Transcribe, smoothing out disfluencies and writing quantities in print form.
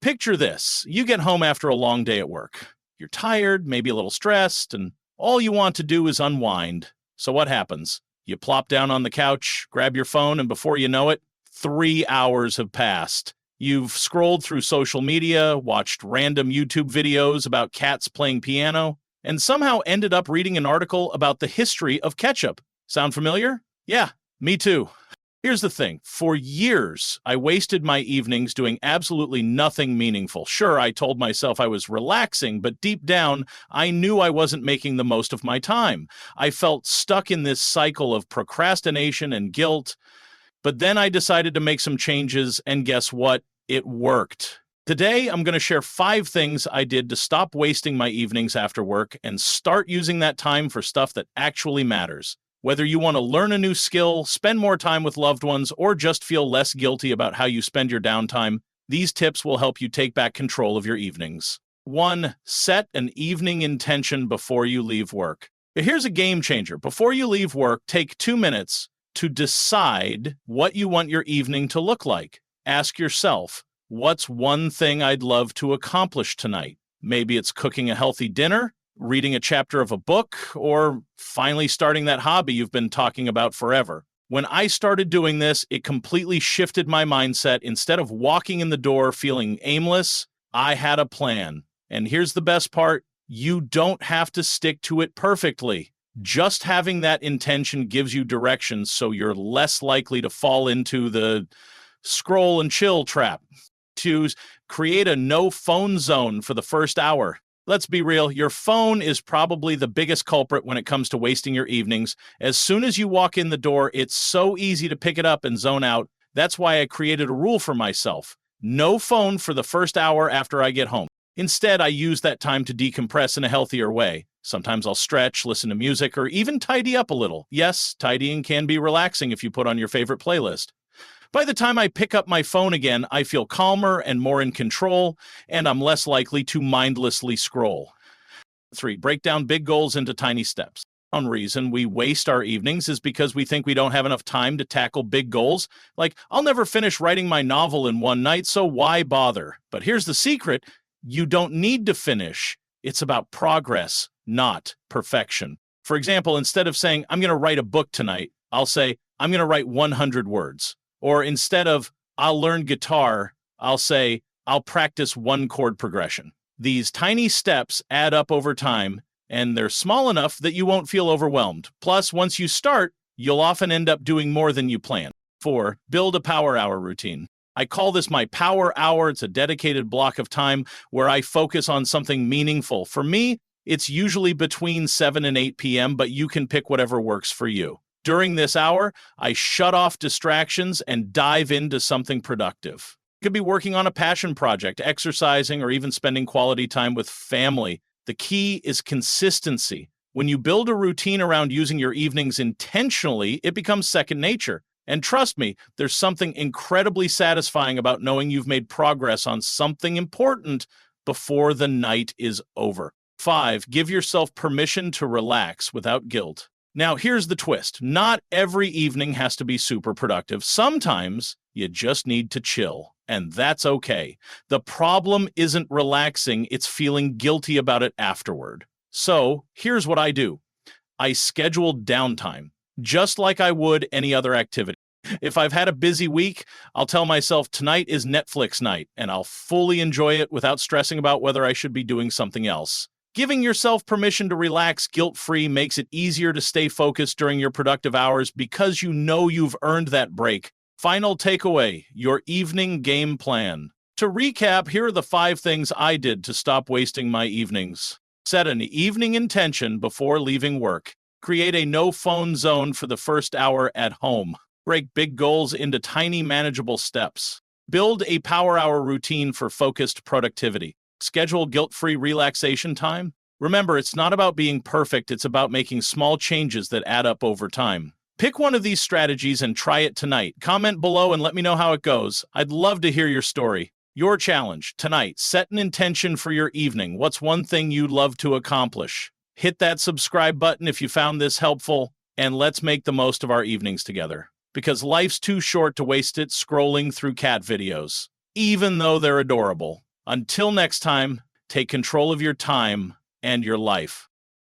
Picture this. You get home after a long day at work. You're tired, maybe a little stressed, and all you want to do is unwind. So what happens? You plop down on the couch, grab your phone, and before you know it, 3 hours have passed. You've scrolled through social media, watched random YouTube videos about cats playing piano, and somehow ended up reading an article about the history of ketchup. Sound familiar? Yeah, me too. Here's the thing. For years, I wasted my evenings doing absolutely nothing meaningful. Sure, I told myself I was relaxing, but deep down, I knew I wasn't making the most of my time. I felt stuck in this cycle of procrastination and guilt. But then I decided to make some changes, and guess what? It worked. Today, I'm going to share 5 things I did to stop wasting my evenings after work and start using that time for stuff that actually matters. Whether you want to learn a new skill, spend more time with loved ones, or just feel less guilty about how you spend your downtime, these tips will help you take back control of your evenings. 1. Set an evening intention before you leave work. Here's a game changer. Before you leave work, take 2 minutes to decide what you want your evening to look like. Ask yourself, what's one thing I'd love to accomplish tonight? Maybe it's cooking a healthy dinner, reading a chapter of a book, or finally starting that hobby you've been talking about forever. When I started doing this, it completely shifted my mindset. Instead of walking in the door feeling aimless, I had a plan. And here's the best part, you don't have to stick to it perfectly. Just having that intention gives you direction so you're less likely to fall into the scroll and chill trap. To create a no phone zone for the first hour. Let's be real, your phone is probably the biggest culprit when it comes to wasting your evenings. As soon as you walk in the door, it's so easy to pick it up and zone out. That's why I created a rule for myself. No phone for the first hour after I get home. Instead, I use that time to decompress in a healthier way. Sometimes I'll stretch, listen to music, or even tidy up a little. Yes, tidying can be relaxing if you put on your favorite playlist. By the time I pick up my phone again, I feel calmer and more in control, and I'm less likely to mindlessly scroll. 3. Break down big goals into tiny steps. One reason we waste our evenings is because we think we don't have enough time to tackle big goals. Like, I'll never finish writing my novel in one night, so why bother? But here's the secret. You don't need to finish. It's about progress, not perfection. For example, instead of saying, I'm going to write a book tonight, I'll say, I'm going to write 100 words. Or instead of, I'll learn guitar, I'll say, I'll practice 1 chord progression. These tiny steps add up over time, and they're small enough that you won't feel overwhelmed. Plus, once you start, you'll often end up doing more than you plan. 4. Build a power hour routine. I call this my power hour. It's a dedicated block of time where I focus on something meaningful. For me, it's usually between 7 and 8 p.m., but you can pick whatever works for you. During this hour, I shut off distractions and dive into something productive. You could be working on a passion project, exercising, or even spending quality time with family. The key is consistency. When you build a routine around using your evenings intentionally, it becomes second nature. And trust me, there's something incredibly satisfying about knowing you've made progress on something important before the night is over. 5. Give yourself permission to relax without guilt. Now, here's the twist. Not every evening has to be super productive. Sometimes you just need to chill, and that's okay. The problem isn't relaxing, it's feeling guilty about it afterward. So, here's what I do. I schedule downtime, just like I would any other activity. If I've had a busy week, I'll tell myself tonight is Netflix night, and I'll fully enjoy it without stressing about whether I should be doing something else. Giving yourself permission to relax guilt-free makes it easier to stay focused during your productive hours because you know you've earned that break. Final takeaway, your evening game plan. To recap, here are the 5 things I did to stop wasting my evenings. Set an evening intention before leaving work. Create a no-phone zone for the first hour at home. Break big goals into tiny, manageable steps. Build a power hour routine for focused productivity. Schedule guilt-free relaxation time. Remember, it's not about being perfect, it's about making small changes that add up over time. Pick one of these strategies and try it tonight. Comment below and let me know how it goes. I'd love to hear your story. Your challenge tonight, set an intention for your evening. What's one thing you'd love to accomplish? Hit that subscribe button if you found this helpful, and let's make the most of our evenings together. Because life's too short to waste it scrolling through cat videos, even though they're adorable. Until next time, take control of your time and your life.